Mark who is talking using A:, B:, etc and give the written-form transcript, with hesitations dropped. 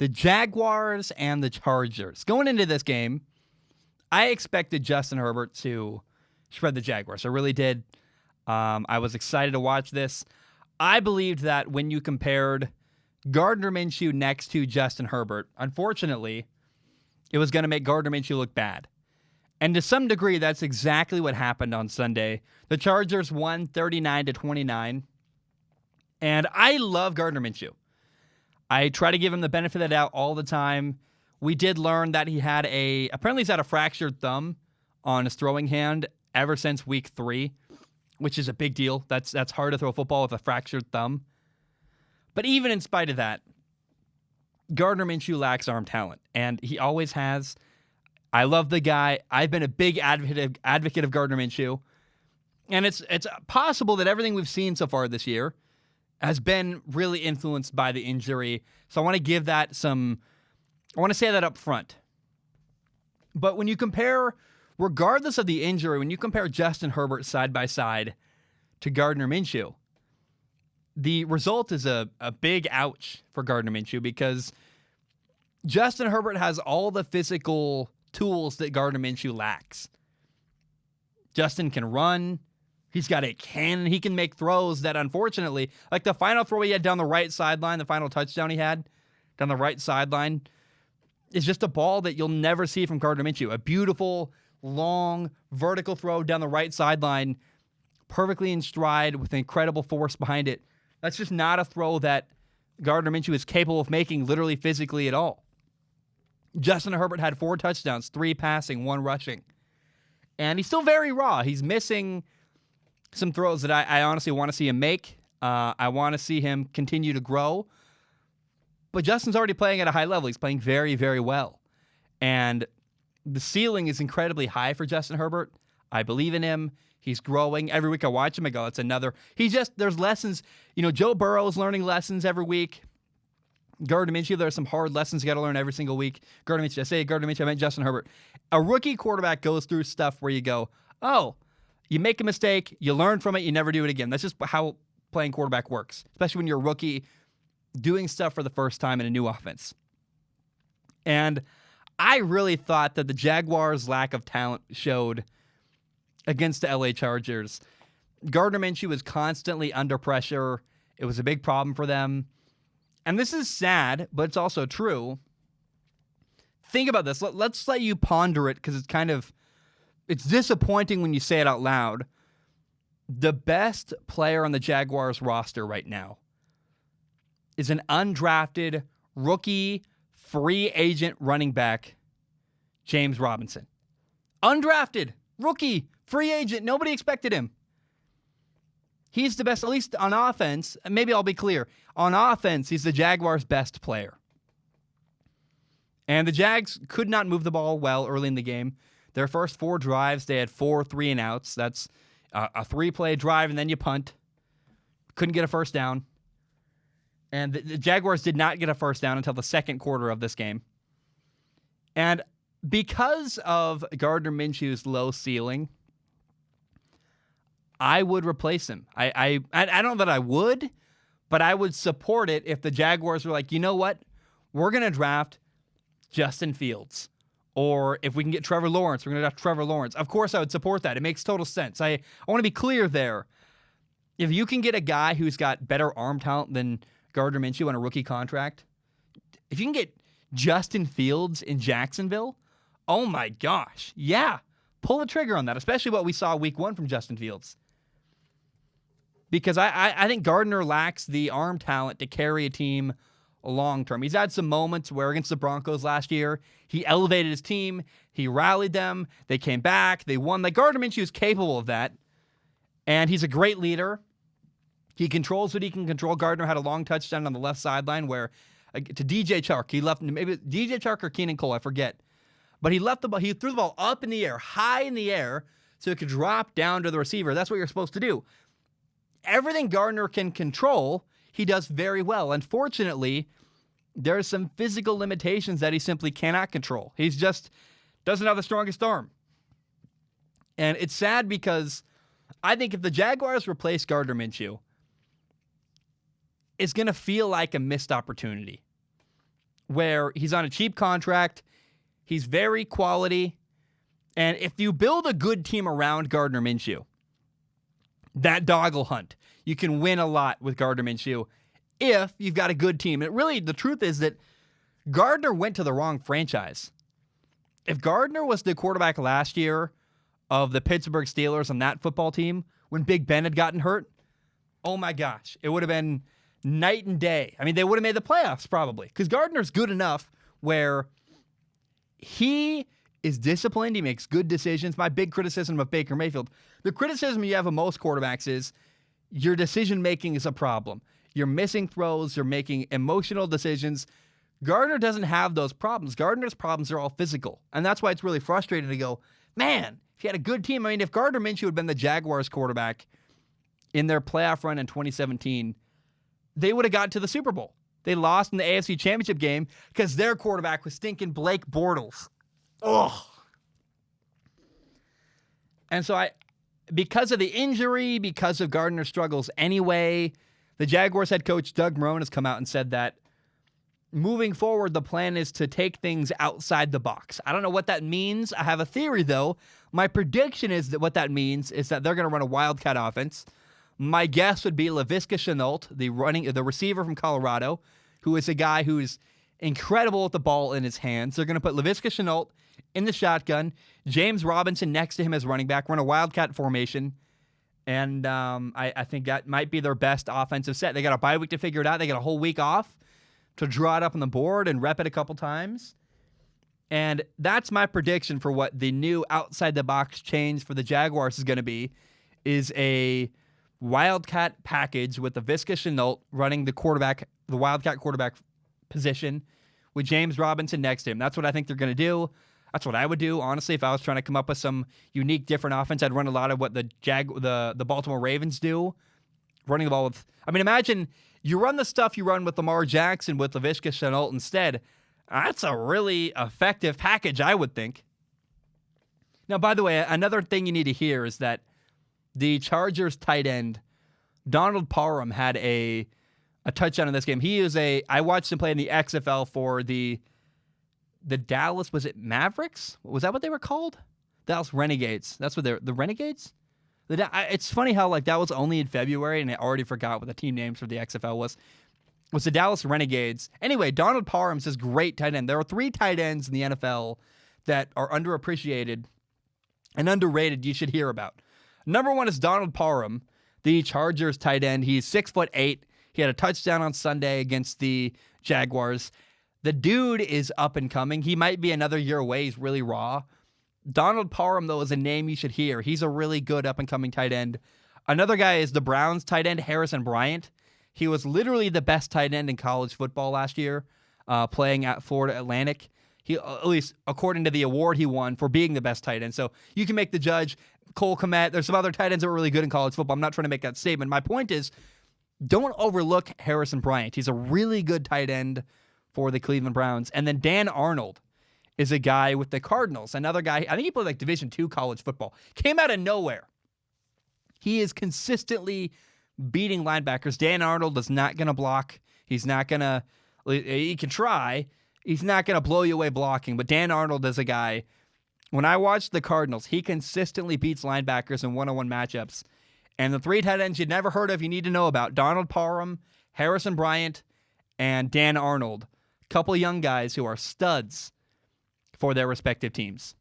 A: The Jaguars and the Chargers. Going into this game, I expected Justin Herbert to shred the Jaguars. I really did. I was excited to watch this. I believed that when you compared Gardner Minshew next to Justin Herbert, unfortunately, it was going to make Gardner Minshew look bad. And to some degree, that's exactly what happened on Sunday. The Chargers won 39-29. And I love Gardner Minshew. I try to give him the benefit of the doubt all the time. We did learn that apparently he's had a fractured thumb on his throwing hand ever since week 3, which is a big deal. That's hard to throw a football with a fractured thumb. But even in spite of that, Gardner Minshew lacks arm talent, and he always has. I love the guy. I've been a big advocate of Gardner Minshew, and it's possible that everything we've seen so far this year has been really influenced by the injury. So I want to give that I want to say that up front. But when you compare, regardless of the injury, when you compare Justin Herbert side by side to Gardner Minshew, the result is a big ouch for Gardner Minshew because Justin Herbert has all the physical tools that Gardner Minshew lacks. Justin can run. He's got a cannon. He can make throws that, unfortunately, like the final throw he had down the right sideline, the final touchdown he had down the right sideline, is just a ball that you'll never see from Gardner Minshew. A beautiful, long, vertical throw down the right sideline, perfectly in stride with incredible force behind it. That's just not a throw that Gardner Minshew is capable of making literally physically at all. Justin Herbert had 4 touchdowns, 3 passing, 1 rushing. And he's still very raw. He's missing some throws that I honestly want to see him make. I want to see him continue to grow. But Justin's already playing at a high level. He's playing very, very well. And the ceiling is incredibly high for Justin Herbert. I believe in him. He's growing. Every week I watch him, I go, it's another. There's lessons. Joe Burrow's learning lessons every week. Gardner Minshew, there are some hard lessons you got to learn every single week. Gardner Minshew, I say Gardner Minshew, I meant Justin Herbert. A rookie quarterback goes through stuff where you go, oh, you make a mistake, you learn from it, you never do it again. That's just how playing quarterback works, especially when you're a rookie doing stuff for the first time in a new offense. And I really thought that the Jaguars' lack of talent showed against the LA Chargers. Gardner Minshew was constantly under pressure. It was a big problem for them. And this is sad, but it's also true. Think about this. Let's let you ponder it because it's disappointing when you say it out loud. The best player on the Jaguars roster right now is an undrafted rookie free agent running back, James Robinson. Undrafted, rookie, free agent. Nobody expected him. He's the best, at least on offense. Maybe I'll be clear. On offense, he's the Jaguars' best player. And the Jags could not move the ball well early in the game. Their first 4 drives, they had 4 3-and-outs. That's a 3-play drive, and then you punt. Couldn't get a first down. And the Jaguars did not get a first down until the second quarter of this game. And because of Gardner Minshew's low ceiling, I would replace him. I don't know that I would, but I would support it if the Jaguars were like, you know what? We're going to draft Justin Fields. Or if we can get Trevor Lawrence, we're going to draft Trevor Lawrence. Of course, I would support that. It makes total sense. I want to be clear there. If you can get a guy who's got better arm talent than Gardner Minshew on a rookie contract, if you can get Justin Fields in Jacksonville, oh my gosh, yeah. Pull the trigger on that, especially what we saw week 1 from Justin Fields. Because I think Gardner lacks the arm talent to carry a team long term. He's had some moments where against the Broncos last year, he elevated his team, he rallied them, they came back, they won. Like Gardner Minshew is capable of that, and he's a great leader. He controls what he can control. Gardner had a long touchdown on the left sideline where to DJ Chark, he left maybe DJ Chark or Keenan Cole, I forget. But he left the ball, he threw the ball up in the air, high in the air, so it could drop down to the receiver. That's what you're supposed to do. Everything Gardner can control, he does very well. Unfortunately, there are some physical limitations that he simply cannot control. He's just doesn't have the strongest arm. And it's sad because I think if the Jaguars replace Gardner Minshew, it's going to feel like a missed opportunity. where he's on a cheap contract. He's very quality. And if you build a good team around Gardner Minshew, that dog will hunt. You can win a lot with Gardner Minshew if you've got a good team. And really, the truth is that Gardner went to the wrong franchise. If Gardner was the quarterback last year of the Pittsburgh Steelers on that football team when Big Ben had gotten hurt, oh my gosh, it would have been night and day. I mean, they would have made the playoffs probably because Gardner's good enough where he is disciplined. He makes good decisions. My big criticism of Baker Mayfield, the criticism you have of most quarterbacks is your decision-making is a problem. You're missing throws. You're making emotional decisions. Gardner doesn't have those problems. Gardner's problems are all physical. And that's why it's really frustrating to go, man, if he had a good team. I mean, if Gardner Minshew had been the Jaguars quarterback in their playoff run in 2017, they would have got to the Super Bowl. They lost in the AFC Championship game because their quarterback was stinking Blake Bortles. Ugh. And so because of the injury, because of Gardner's struggles anyway, the Jaguars head coach Doug Marrone has come out and said that moving forward, the plan is to take things outside the box. I don't know what that means. I have a theory, though. My prediction is that what that means is that they're going to run a wildcat offense. My guess would be Laviska Shenault, the receiver from Colorado, who is a guy who is incredible with the ball in his hands. They're going to put Laviska Shenault in the shotgun, James Robinson next to him as running back, run a wildcat formation, and I think that might be their best offensive set. They got a bye week to figure it out. They got a whole week off to draw it up on the board and rep it a couple times. And that's my prediction for what the new outside-the-box change for the Jaguars is going to be, is a wildcat package with the Laviska Shenault running the wildcat quarterback position with James Robinson next to him. That's what I think they're going to do. That's what I would do, honestly, if I was trying to come up with some unique, different offense. I'd run a lot of what the Baltimore Ravens do, running the ball with. I mean, imagine you run the stuff you run with Lamar Jackson with Laviska Shenault instead. That's a really effective package, I would think. Now, by the way, another thing you need to hear is that the Chargers tight end Donald Parham had a touchdown in this game. I watched him play in the XFL for the Dallas, was it Mavericks? Was that what they were called? Dallas Renegades. That's what the Renegades? It's funny how that was only in February and I already forgot what the team names for the XFL was. It was the Dallas Renegades. Anyway, Donald Parham's this great tight end. There are 3 tight ends in the NFL that are underappreciated and underrated you should hear about. Number 1 is Donald Parham, the Chargers tight end. He's 6'8". He had a touchdown on Sunday against the Jaguars. The dude is up and coming. He might be another year away. He's really raw. Donald Parham, though, is a name you should hear. He's a really good up-and-coming tight end. Another guy is the Browns tight end, Harrison Bryant. He was literally the best tight end in college football last year, playing at Florida Atlantic. He, at least according to the award he won for being the best tight end. So you can make the judge. Cole Kmet. There's some other tight ends that were really good in college football. I'm not trying to make that statement. My point is, don't overlook Harrison Bryant. He's a really good tight end for the Cleveland Browns. And then Dan Arnold is a guy with the Cardinals. Another guy, I think he played Division II college football. Came out of nowhere. He is consistently beating linebackers. Dan Arnold is not going to block. He's not going to, he can try. He's not going to blow you away blocking. But Dan Arnold is a guy, when I watch the Cardinals, he consistently beats linebackers in one-on-one matchups. And the 3 tight ends you'd never heard of, you need to know about: Donald Parham, Harrison Bryant, and Dan Arnold. A couple young guys who are studs for their respective teams.